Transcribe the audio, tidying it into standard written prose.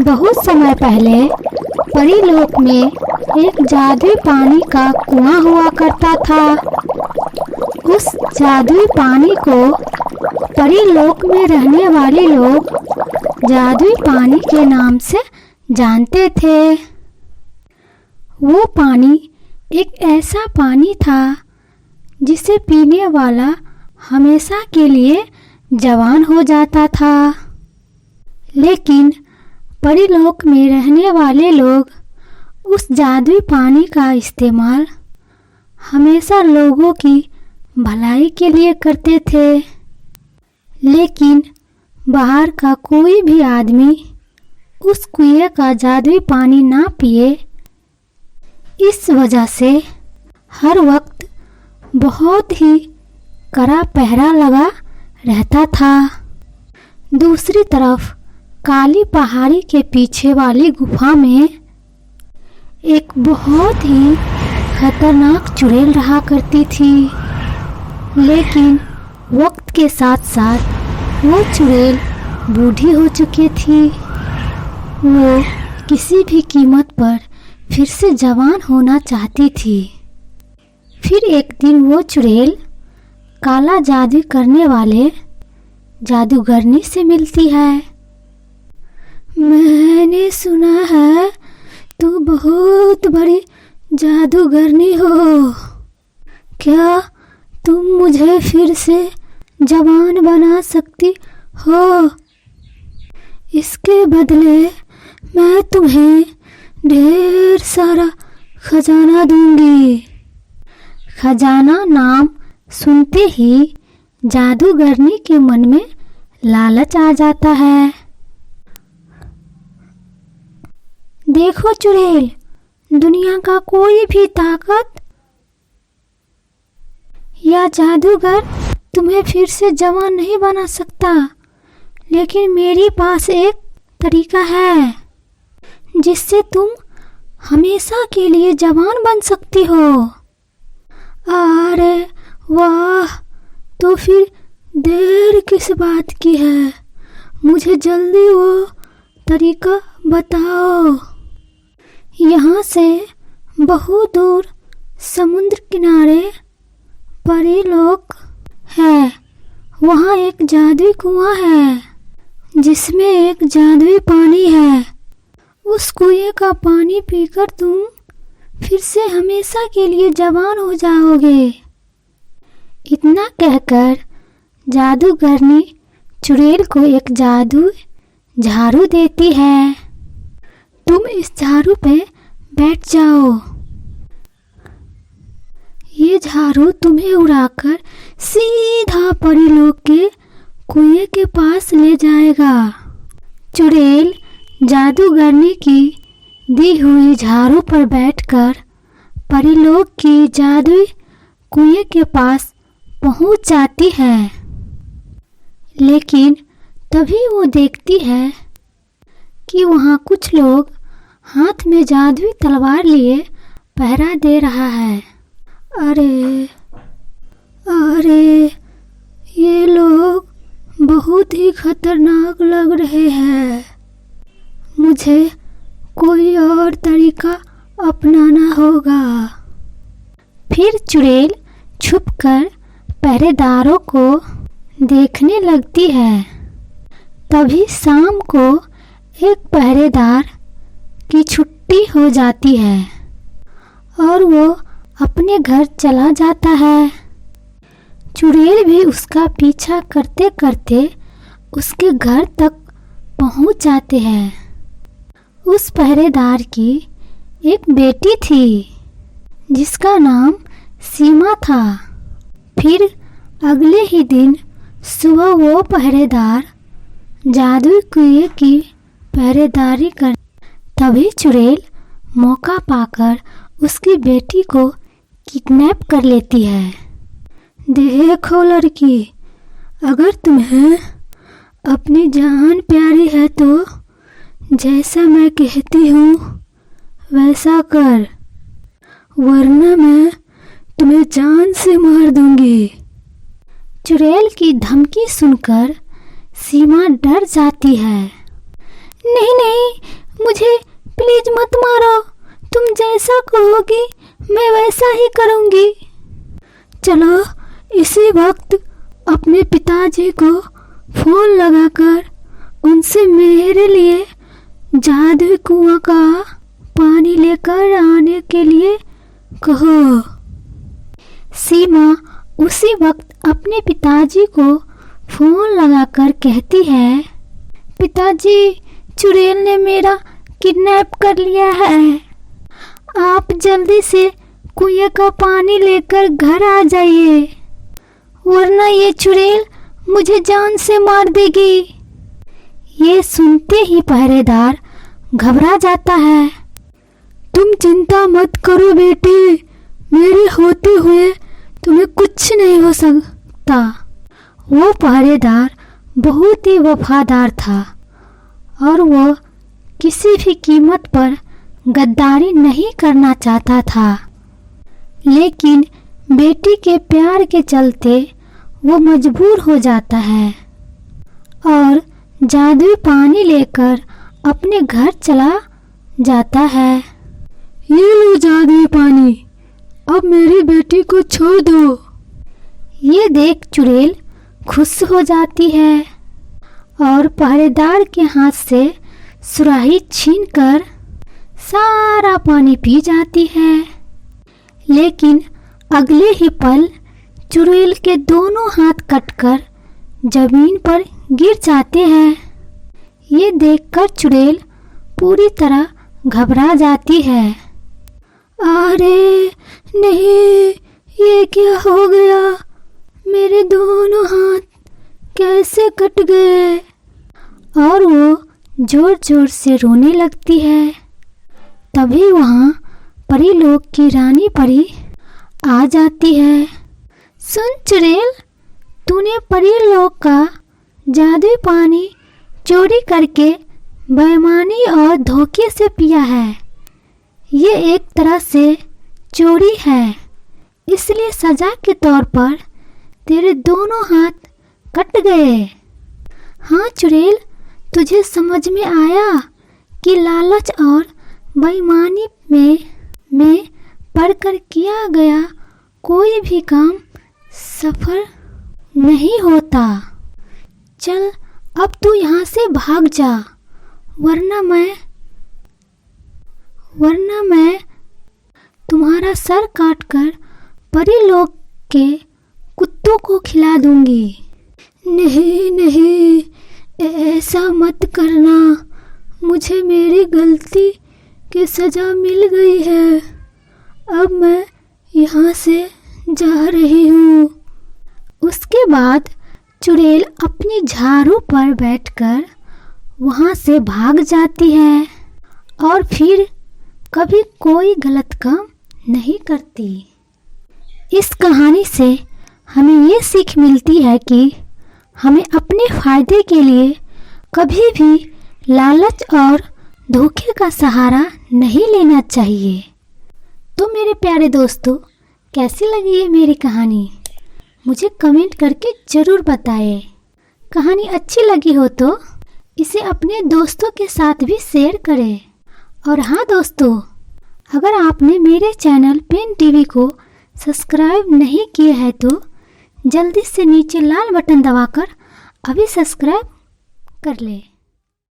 बहुत समय पहले परीलोक में एक जादुई पानी का कुआं हुआ करता था। उस जादुई पानी को परीलोक में रहने वाले लोग जादुई पानी के नाम से जानते थे। वो पानी एक ऐसा पानी था जिसे पीने वाला हमेशा के लिए जवान हो जाता था। लेकिन परीलोक में रहने वाले लोग उस जादुई पानी का इस्तेमाल हमेशा लोगों की भलाई के लिए करते थे। लेकिन बाहर का कोई भी आदमी उस कुएं का जादुई पानी ना पिए, इस वजह से हर वक्त बहुत ही कड़ा पहरा लगा रहता था। दूसरी तरफ काली पहाड़ी के पीछे वाली गुफा में एक बहुत ही खतरनाक चुड़ैल रहा करती थी। लेकिन वक्त के साथ साथ वो चुड़ैल बूढ़ी हो चुकी थी। वो किसी भी कीमत पर फिर से जवान होना चाहती थी। फिर एक दिन वो चुड़ैल काला जादू करने वाले जादूगरनी से मिलती है। मैंने सुना है तू बहुत बड़ी जादूगरनी हो। क्या तुम मुझे फिर से जवान बना सकती हो? इसके बदले मैं तुम्हें ढेर सारा खजाना दूंगी। खजाना नाम सुनते ही जादूगरनी के मन में लालच आ जाता है। देखो चुड़ैल, दुनिया का कोई भी ताकत या जादूगर तुम्हें फिर से जवान नहीं बना सकता, लेकिन मेरे पास एक तरीका है जिससे तुम हमेशा के लिए जवान बन सकती हो। अरे वाह, तो फिर देर किस बात की है? मुझे जल्दी वो तरीका बताओ। यहाँ से बहुत दूर समुद्र किनारे परीलोक है। वहाँ एक जादुई कुआं है जिसमें एक जादुई पानी है। उस कुएं का पानी पीकर तुम फिर से हमेशा के लिए जवान हो जाओगे। इतना कहकर जादूगरनी चुड़ैल को एक जादू झाड़ू देती है। तुम इस झाड़ू पे बैठ जाओ। ये झाड़ू तुम्हें उड़ाकर सीधा परीलोक के कुएं के पास ले जाएगा। चुड़ैल जादूगरनी की दी हुई झाड़ू पर बैठकर परीलोक की जादुई कुएं के पास पहुंच जाती है। लेकिन तभी वो देखती है कि वहाँ कुछ लोग हाथ में जादुई तलवार लिए पहरा दे रहा है। अरे अरे, ये लोग बहुत ही खतरनाक लग रहे हैं। मुझे कोई और तरीका अपनाना होगा। फिर चुड़ैल छुपकर पहरेदारों को देखने लगती है। तभी शाम को एक पहरेदार की छुट्टी हो जाती है और वो अपने घर चला जाता है। चुड़ैल भी उसका पीछा करते करते उसके घर तक पहुंच जाते हैं। उस पहरेदार की एक बेटी थी जिसका नाम सीमा था। फिर अगले ही दिन सुबह वो पहरेदार जादुई कुएं की पहरेदारी कर तभी चुड़ैल मौका पाकर उसकी बेटी को किडनैप कर लेती है। देखो लड़की, अगर तुम्हें अपनी जान प्यारी है तो जैसा मैं कहती हूँ वैसा कर, वरना मैं तुम्हें जान से मार दूंगी। चुड़ैल की धमकी सुनकर सीमा डर जाती है। नहीं नहीं, जैसा कहोगी मैं वैसा ही करूँगी। चलो इसी वक्त अपने पिताजी को फोन लगाकर उनसे मेरे लिए जादुई कुआं का पानी लेकर आने के लिए कहो। सीमा उसी वक्त अपने पिताजी को फोन लगाकर कहती है, पिताजी, चुड़ैल ने मेरा किडनैप कर लिया है। आप जल्दी से कुएं का पानी लेकर घर आ जाइए, वरना ये चुड़ैल मुझे जान से मार देगी। ये सुनते ही पहरेदार घबरा जाता है। तुम चिंता मत करो बेटी, मेरे होते हुए तुम्हें कुछ नहीं हो सकता। वो पहरेदार बहुत ही वफादार था और वो किसी भी कीमत पर गद्दारी नहीं करना चाहता था, लेकिन बेटी के प्यार के चलते वो मजबूर हो जाता है और जादुई पानी लेकर अपने घर चला जाता है। ये लो जादुई पानी, अब मेरी बेटी को छोड़ दो। ये देख चुड़ैल खुश हो जाती है और पहरेदार के हाथ से सुराही छीनकर सारा पानी पी जाती है। लेकिन अगले ही पल चुड़ैल के दोनों हाथ कटकर जमीन पर गिर जाते हैं। ये देखकर चुड़ैल पूरी तरह घबरा जाती है। अरे नहीं, ये क्या हो गया? मेरे दोनों हाथ कैसे कट गए? और वो जोर जोर से रोने लगती है। तभी वहाँ परीलोक की रानी परी आ जाती है। सुन चुड़ैल, तूने परीलोक का जादुई पानी चोरी करके बेईमानी और धोखे से पिया है। ये एक तरह से चोरी है, इसलिए सजा के तौर पर तेरे दोनों हाथ कट गए। हाँ चुड़ैल, तुझे समझ में आया कि लालच और बेईमानी में पड़कर किया गया कोई भी काम सफल नहीं होता। चल अब तू यहाँ से भाग जा, वरना मैं तुम्हारा सर काटकर परीलोक के कुत्तों को खिला दूंगी। नहीं नहीं, ऐसा मत करना, मुझे मेरी गलती की सजा मिल गई है। अब मैं यहाँ से जा रही हूँ। उसके बाद चुड़ैल अपनी झाड़ू पर बैठकर वहाँ से भाग जाती है और फिर कभी कोई गलत काम नहीं करती। इस कहानी से हमें ये सीख मिलती है कि हमें अपने फायदे के लिए कभी भी लालच और धोखे का सहारा नहीं लेना चाहिए। तो मेरे प्यारे दोस्तों, कैसी लगी ये मेरी कहानी? मुझे कमेंट करके ज़रूर बताएं। कहानी अच्छी लगी हो तो इसे अपने दोस्तों के साथ भी शेयर करें। और हाँ दोस्तों, अगर आपने मेरे चैनल पेन टीवी को सब्सक्राइब नहीं किया है तो जल्दी से नीचे लाल बटन दबाकर अभी सब्सक्राइब कर लें।